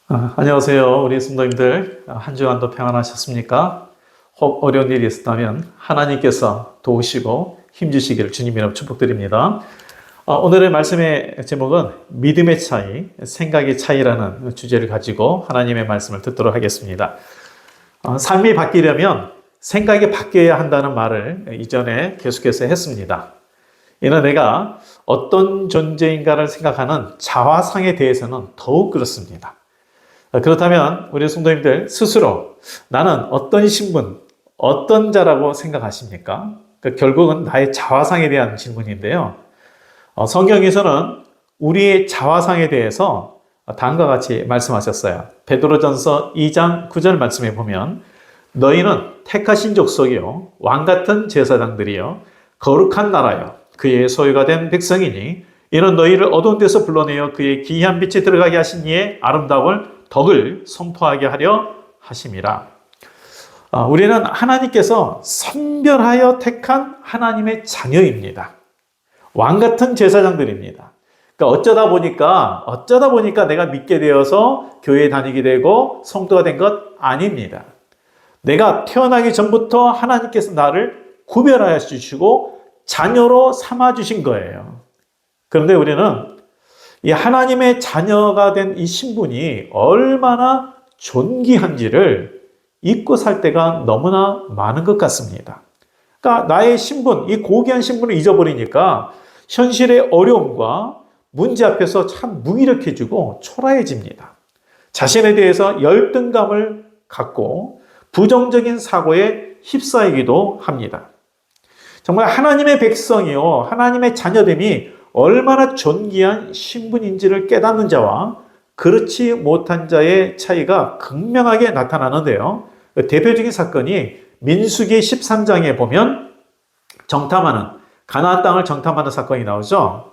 안녕하세요. 우리 성도님들. 한 주간도 평안하셨습니까? 혹 어려운 일이 있었다면 하나님께서 도우시고 힘주시기를 주님 이름 축복드립니다. 오늘의 말씀의 제목은 믿음의 차이, 생각의 차이라는 주제를 가지고 하나님의 말씀을 듣도록 하겠습니다. 삶이 바뀌려면 생각이 바뀌어야 한다는 말을 이전에 계속해서 했습니다. 이는 내가 어떤 존재인가를 생각하는 자화상에 대해서는 더욱 그렇습니다. 그렇다면 우리 성도님들 스스로 나는 어떤 신분, 어떤 자라고 생각하십니까? 결국은 나의 자화상에 대한 질문인데요. 성경에서는 우리의 자화상에 대해서 다음과 같이 말씀하셨어요. 베드로전서 2장 9절 말씀에 보면 너희는 택하신 족속이요 왕같은 제사장들이요 거룩한 나라요 그의 소유가 된 백성이니 이는 너희를 어두운 데서 불러내어 그의 기이한 빛에 들어가게 하신 이의 아름다움을 덕을 선포하게 하려 하심이라. 우리는 하나님께서 선별하여 택한 하나님의 자녀입니다. 왕 같은 제사장들입니다. 그러니까 어쩌다 보니까 내가 믿게 되어서 교회에 다니게 되고 성도가 된 것 아닙니다. 내가 태어나기 전부터 하나님께서 나를 구별하여 주시고 자녀로 삼아 주신 거예요. 그런데 우리는 이 하나님의 자녀가 된 이 신분이 얼마나 존귀한지를 잊고 살 때가 너무나 많은 것 같습니다. 그러니까 나의 신분, 이 고귀한 신분을 잊어버리니까 현실의 어려움과 문제 앞에서 참 무기력해지고 초라해집니다. 자신에 대해서 열등감을 갖고 부정적인 사고에 휩싸이기도 합니다. 정말 하나님의 백성이요, 하나님의 자녀됨이 얼마나 존귀한 신분인지를 깨닫는 자와 그렇지 못한 자의 차이가 극명하게 나타나는데요. 대표적인 사건이 민수기 13장에 보면 가나안 땅을 정탐하는 사건이 나오죠.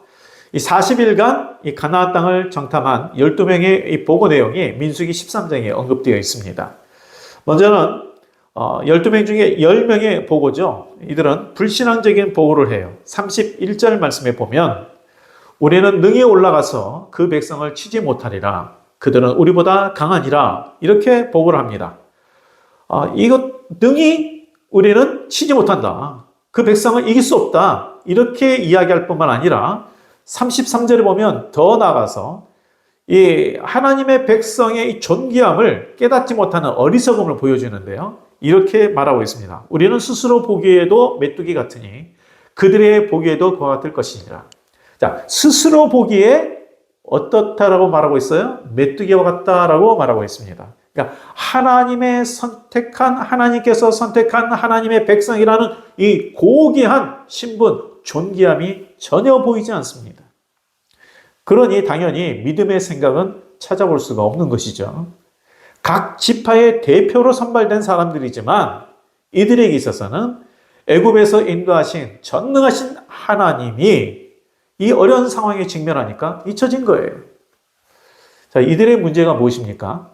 이 40일간 이 가나안 땅을 정탐한 12명의 이 보고 내용이 민수기 13장에 언급되어 있습니다. 먼저는 12명 중에 10명의 보고죠. 이들은 불신앙적인 보고를 해요. 31절 말씀에 보면 우리는 능히 올라가서 그 백성을 치지 못하리라. 그들은 우리보다 강하니라. 이렇게 보고를 합니다. 능히 우리는 치지 못한다. 그 백성을 이길 수 없다. 이렇게 이야기할 뿐만 아니라 33절에 보면 더 나아가서 이 하나님의 백성의 이 존귀함을 깨닫지 못하는 어리석음을 보여주는데요. 이렇게 말하고 있습니다. 우리는 스스로 보기에도 메뚜기 같으니 그들의 보기에도 그와 같을 것이니라. 자, 스스로 보기에 어떻다라고 말하고 있어요? 메뚜기와 같다라고 말하고 있습니다. 그러니까 하나님께서 선택한 하나님의 백성이라는 이 고귀한 신분, 존귀함이 전혀 보이지 않습니다. 그러니 당연히 믿음의 생각은 찾아볼 수가 없는 것이죠. 각 지파의 대표로 선발된 사람들이지만 이들에게 있어서는 애굽에서 인도하신 전능하신 하나님이 이 어려운 상황에 직면하니까 잊혀진 거예요. 자, 이들의 문제가 무엇입니까?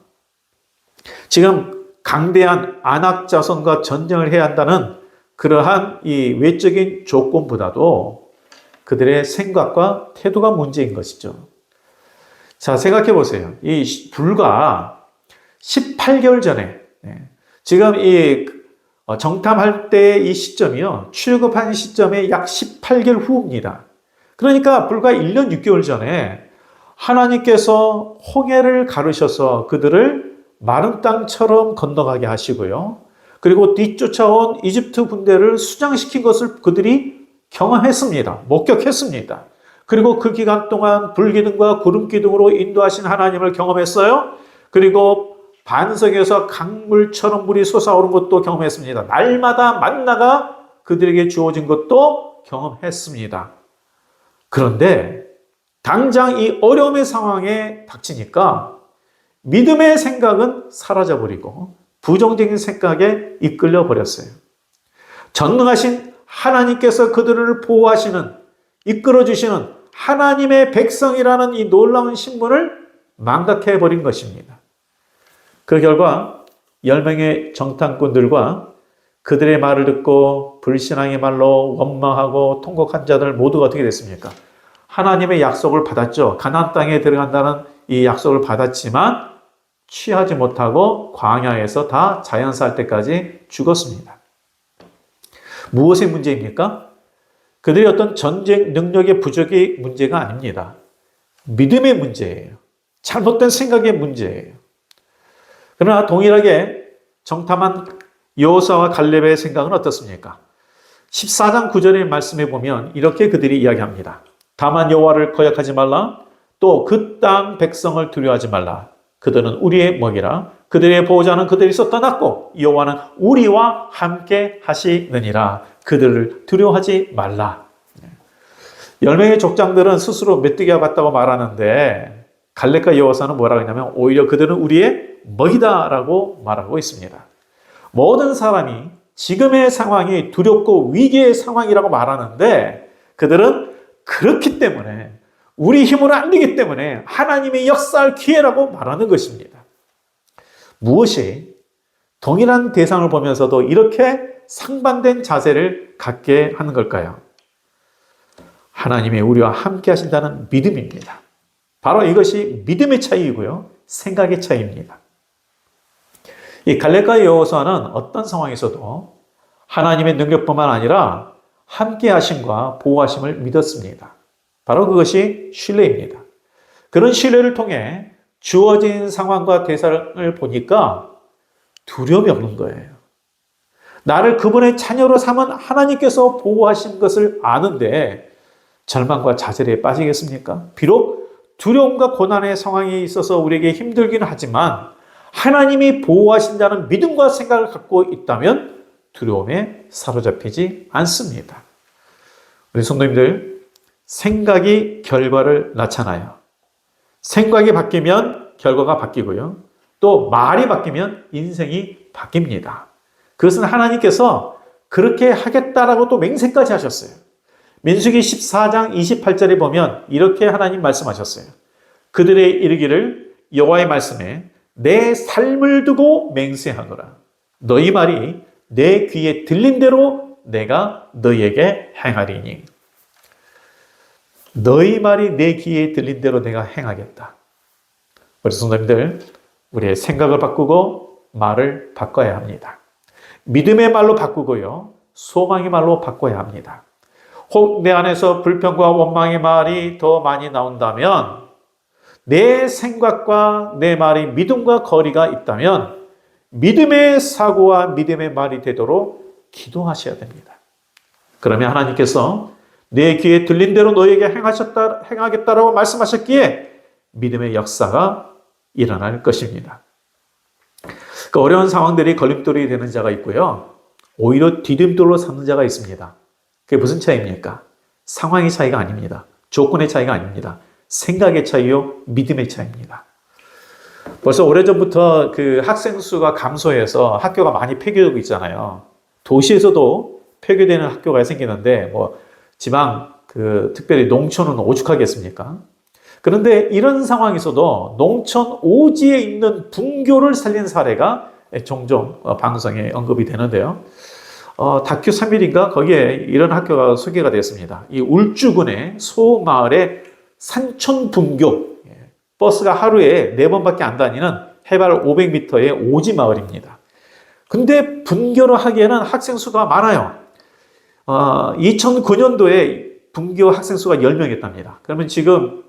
지금 강대한 아낙 자손과 전쟁을 해야 한다는 그러한 이 외적인 조건보다도 그들의 생각과 태도가 문제인 것이죠. 자, 생각해 보세요. 이 불과 18개월 전에 지금 이 정탐할 때 이 시점이요. 출국한 시점에 약 18개월 후입니다. 그러니까 불과 1년 6개월 전에 하나님께서 홍해를 가르셔서 그들을 마른 땅처럼 건너가게 하시고요. 그리고 뒤쫓아온 이집트 군대를 수장시킨 것을 그들이 경험했습니다. 목격했습니다. 그리고 그 기간 동안 불기둥과 구름기둥으로 인도하신 하나님을 경험했어요. 그리고 반석에서 강물처럼 물이 솟아오른 것도 경험했습니다. 날마다 만나가 그들에게 주어진 것도 경험했습니다. 그런데 당장 이 어려움의 상황에 닥치니까 믿음의 생각은 사라져버리고 부정적인 생각에 이끌려 버렸어요. 전능하신 하나님께서 그들을 보호하시는, 이끌어주시는 하나님의 백성이라는 이 놀라운 신분을 망각해버린 것입니다. 그 결과 10명의 정탐꾼들과 그들의 말을 듣고 불신앙의 말로 원망하고 통곡한 자들 모두가 어떻게 됐습니까? 하나님의 약속을 받았죠. 가나안 땅에 들어간다는 이 약속을 받았지만 취하지 못하고 광야에서 다 자연사할 때까지 죽었습니다. 무엇의 문제입니까? 그들의 어떤 전쟁 능력의 부족이 문제가 아닙니다. 믿음의 문제예요. 잘못된 생각의 문제예요. 그러나 동일하게 정탐한 여호수아와 갈렙의 생각은 어떻습니까? 14장 9절의 말씀에 보면 이렇게 그들이 이야기합니다. 다만 여호와를 거역하지 말라. 또 그 땅 백성을 두려워하지 말라. 그들은 우리의 먹이라. 그들의 보호자는 그들에서 떠났고 여호와는 우리와 함께 하시느니라. 그들을 두려워하지 말라. 10명의 족장들은 스스로 메뚜기와 같다고 말하는데 갈렙과 여호수아는 뭐라고 했냐면 오히려 그들은 우리의 먹이다라고 말하고 있습니다. 모든 사람이 지금의 상황이 두렵고 위기의 상황이라고 말하는데 그들은 그렇기 때문에 우리 힘으로 안 되기 때문에 하나님의 역사할 기회라고 말하는 것입니다. 무엇이 동일한 대상을 보면서도 이렇게 상반된 자세를 갖게 하는 걸까요? 하나님의 우리와 함께 하신다는 믿음입니다. 바로 이것이 믿음의 차이이고요. 생각의 차이입니다. 이 갈렙과 여호수아는 어떤 상황에서도 하나님의 능력뿐만 아니라 함께 하심과 보호하심을 믿었습니다. 바로 그것이 신뢰입니다. 그런 신뢰를 통해 주어진 상황과 대상을 보니까 두려움이 없는 거예요. 나를 그분의 자녀로 삼은 하나님께서 보호하신 것을 아는데 절망과 좌절에 빠지겠습니까? 비록 두려움과 고난의 상황이 있어서 우리에게 힘들기는 하지만 하나님이 보호하신다는 믿음과 생각을 갖고 있다면 두려움에 사로잡히지 않습니다. 우리 성도님들, 생각이 결과를 낳잖아요. 생각이 바뀌면 결과가 바뀌고요. 또 말이 바뀌면 인생이 바뀝니다. 그것은 하나님께서 그렇게 하겠다라고 또 맹세까지 하셨어요. 민수기 14장 28절에 보면 이렇게 하나님 말씀하셨어요. 그들의 이르기를 여호와의 말씀에 내 삶을 두고 맹세하노라. 너희 말이 내 귀에 들린 대로 내가 너희에게 행하리니. 너희 말이 내 귀에 들린 대로 내가 행하겠다. 우리 성도님들, 우리의 생각을 바꾸고 말을 바꿔야 합니다. 믿음의 말로 바꾸고요. 소망의 말로 바꿔야 합니다. 혹 내 안에서 불평과 원망의 말이 더 많이 나온다면 내 생각과 내 말이 믿음과 거리가 있다면 믿음의 사고와 믿음의 말이 되도록 기도하셔야 됩니다. 그러면 하나님께서 내 귀에 들린 대로 너에게 행하겠다라고 말씀하셨기에 믿음의 역사가 일어날 것입니다. 그 어려운 상황들이 걸림돌이 되는 자가 있고요. 오히려 디딤돌로 삼는 자가 있습니다. 그게 무슨 차이입니까? 상황의 차이가 아닙니다. 조건의 차이가 아닙니다. 생각의 차이요, 믿음의 차이입니다. 벌써 오래전부터 그 학생 수가 감소해서 학교가 많이 폐교되고 있잖아요. 도시에서도 폐교되는 학교가 생기는데 뭐 지방 특별히 농촌은 오죽하겠습니까? 그런데 이런 상황에서도 농촌 오지에 있는 분교를 살린 사례가 종종 방송에 언급이 되는데요. 다큐 3일인가 거기에 이런 학교가 소개가 됐습니다. 이 울주군의 소마을의 산촌 분교, 버스가 하루에 4번밖에 안 다니는 해발 500m의 오지 마을입니다. 근데 분교를 하기에는 학생 수가 많아요. 2009년도에 분교 학생 수가 10명이었답니다. 그러면 지금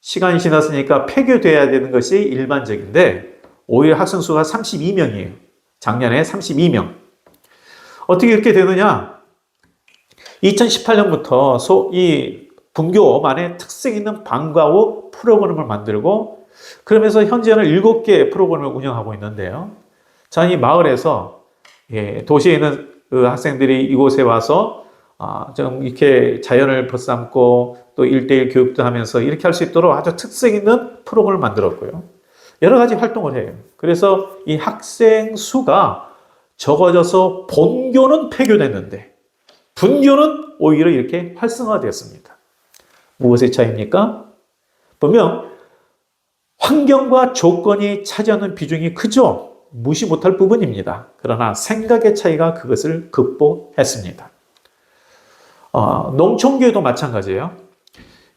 시간이 지났으니까 폐교돼야 되는 것이 일반적인데 오히려 학생 수가 32명이에요. 작년에 32명. 어떻게 이렇게 되느냐? 2018년부터 이 분교만의 특색 있는 방과 후 프로그램을 만들고 그러면서 현재는 7개 프로그램을 운영하고 있는데요. 자, 이 마을에서 도시에 있는 그 학생들이 이곳에 와서 좀 이렇게 자연을 벗삼고 또 1:1 교육도 하면서 이렇게 할 수 있도록 아주 특색 있는 프로그램을 만들었고요. 여러 가지 활동을 해요. 그래서 이 학생 수가 적어져서 본교는 폐교됐는데 분교는 오히려 이렇게 활성화되었습니다. 무엇의 차이입니까? 보면 환경과 조건이 차지하는 비중이 크죠. 무시 못할 부분입니다. 그러나 생각의 차이가 그것을 극복했습니다. 농촌교회도 마찬가지예요.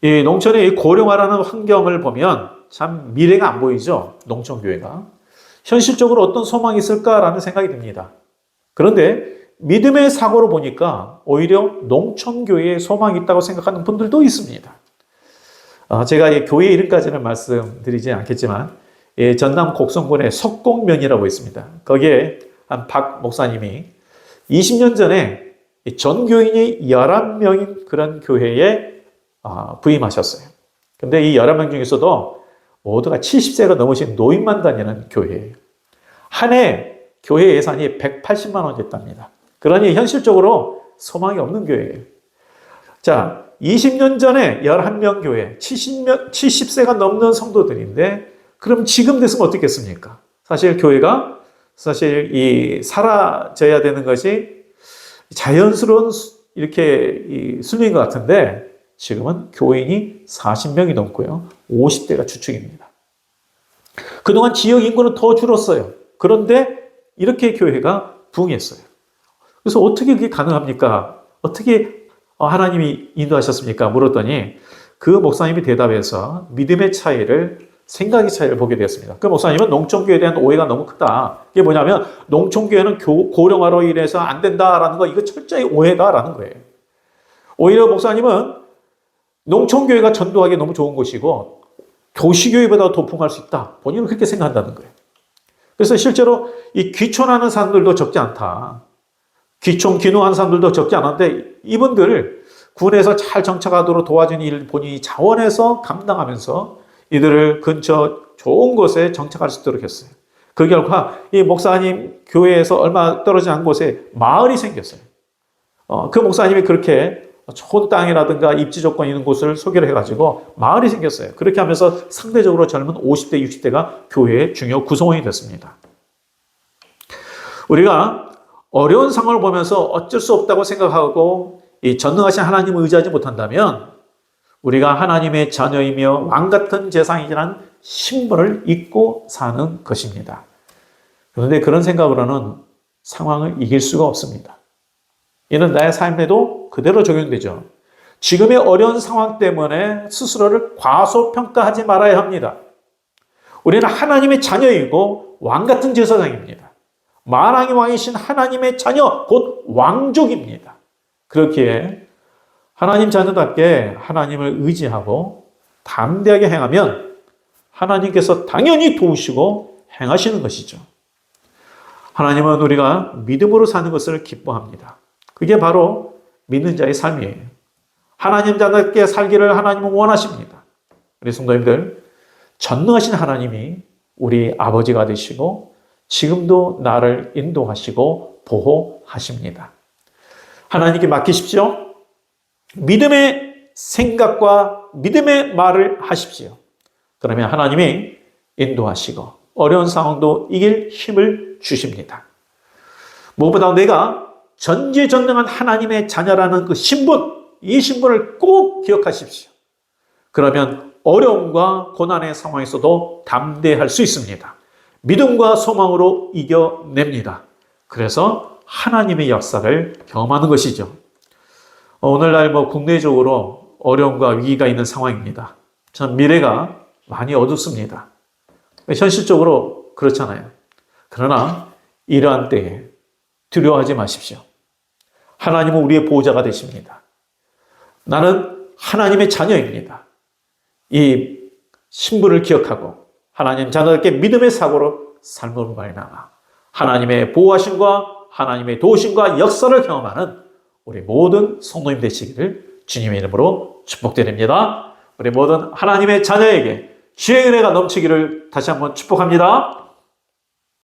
이 농촌의 고령화라는 환경을 보면 참 미래가 안 보이죠. 농촌교회가. 현실적으로 어떤 소망이 있을까라는 생각이 듭니다. 그런데 믿음의 사고로 보니까 오히려 농촌교회에 소망이 있다고 생각하는 분들도 있습니다. 제가 교회 이름까지는 말씀드리지 않겠지만 전남 곡성군의 석곡면이라고 있습니다. 거기에 한 박 목사님이 20년 전에 전교인이 11명인 그런 교회에 부임하셨어요. 근데 이 11명 중에서도 모두가 70세가 넘으신 노인만 다니는 교회예요. 한 해 교회 예산이 180만 원 됐답니다. 그러니 현실적으로 소망이 없는 교회예요. 자, 20년 전에 11명 교회, 70세가 넘는 성도들인데 그럼 지금 됐으면 어떻겠습니까? 사실 교회가 사라져야 되는 것이 자연스러운 이렇게 순리인 것 같은데 지금은 교인이 40명이 넘고요. 50대가 주축입니다. 그동안 지역 인구는 더 줄었어요. 그런데 이렇게 교회가 부흥했어요. 그래서 어떻게 그게 가능합니까? 어떻게 하나님이 인도하셨습니까? 물었더니 그 목사님이 대답해서 믿음의 차이를, 생각의 차이를 보게 되었습니다. 그 목사님은 농촌교회에 대한 오해가 너무 크다. 이게 뭐냐면 농촌교회는 고령화로 인해서 안 된다라는 거, 이거 철저히 오해다라는 거예요. 오히려 목사님은 농촌교회가 전도하기 너무 좋은 곳이고 도시교회보다 더 부흥할 수 있다. 본인은 그렇게 생각한다는 거예요. 그래서 실제로 이 귀촌하는 사람들도 적지 않다. 귀농하는 사람들도 적지 않은데 이분들 군에서 잘 정착하도록 도와주는 일을 본인이 자원해서 감당하면서 이들을 근처 좋은 곳에 정착할 수 있도록 했어요. 그 결과 이 목사님 교회에서 얼마 떨어지지 않은 곳에 마을이 생겼어요. 그 목사님이 그렇게 좋은 땅이라든가 입지 조건이 있는 곳을 소개를 해가지고 마을이 생겼어요. 그렇게 하면서 상대적으로 젊은 50대, 60대가 교회의 중요 구성원이 됐습니다. 우리가 어려운 상황을 보면서 어쩔 수 없다고 생각하고 이 전능하신 하나님을 의지하지 못한다면 우리가 하나님의 자녀이며 왕같은 재상이라는 신분을 잊고 사는 것입니다. 그런데 그런 생각으로는 상황을 이길 수가 없습니다. 이는 나의 삶에도 그대로 적용되죠. 지금의 어려운 상황 때문에 스스로를 과소평가하지 말아야 합니다. 우리는 하나님의 자녀이고 왕같은 제사장입니다. 만왕의 왕이신 하나님의 자녀, 곧 왕족입니다. 그렇기에 하나님 자녀답게 하나님을 의지하고 담대하게 행하면 하나님께서 당연히 도우시고 행하시는 것이죠. 하나님은 우리가 믿음으로 사는 것을 기뻐합니다. 그게 바로 믿는 자의 삶이에요. 하나님 자답게 살기를 하나님은 원하십니다. 우리 성도님들, 전능하신 하나님이 우리 아버지가 되시고 지금도 나를 인도하시고 보호하십니다. 하나님께 맡기십시오. 믿음의 생각과 믿음의 말을 하십시오. 그러면 하나님이 인도하시고 어려운 상황도 이길 힘을 주십니다. 무엇보다 내가 전지전능한 하나님의 자녀라는 그 신분, 이 신분을 꼭 기억하십시오. 그러면 어려움과 고난의 상황에서도 담대할 수 있습니다. 믿음과 소망으로 이겨냅니다. 그래서 하나님의 역사를 경험하는 것이죠. 오늘날 국내적으로 어려움과 위기가 있는 상황입니다. 참 미래가 많이 어둡습니다. 현실적으로 그렇잖아요. 그러나 이러한 때에 두려워하지 마십시오. 하나님은 우리의 보호자가 되십니다. 나는 하나님의 자녀입니다. 이 신분을 기억하고 하나님 자녀답게 믿음의 사고로 삶으로 말미암아 하나님의 보호하심과 하나님의 도우심과 역사를 경험하는 우리 모든 성도님 되시기를 주님의 이름으로 축복드립니다. 우리 모든 하나님의 자녀에게 주의 은혜가 넘치기를 다시 한번 축복합니다.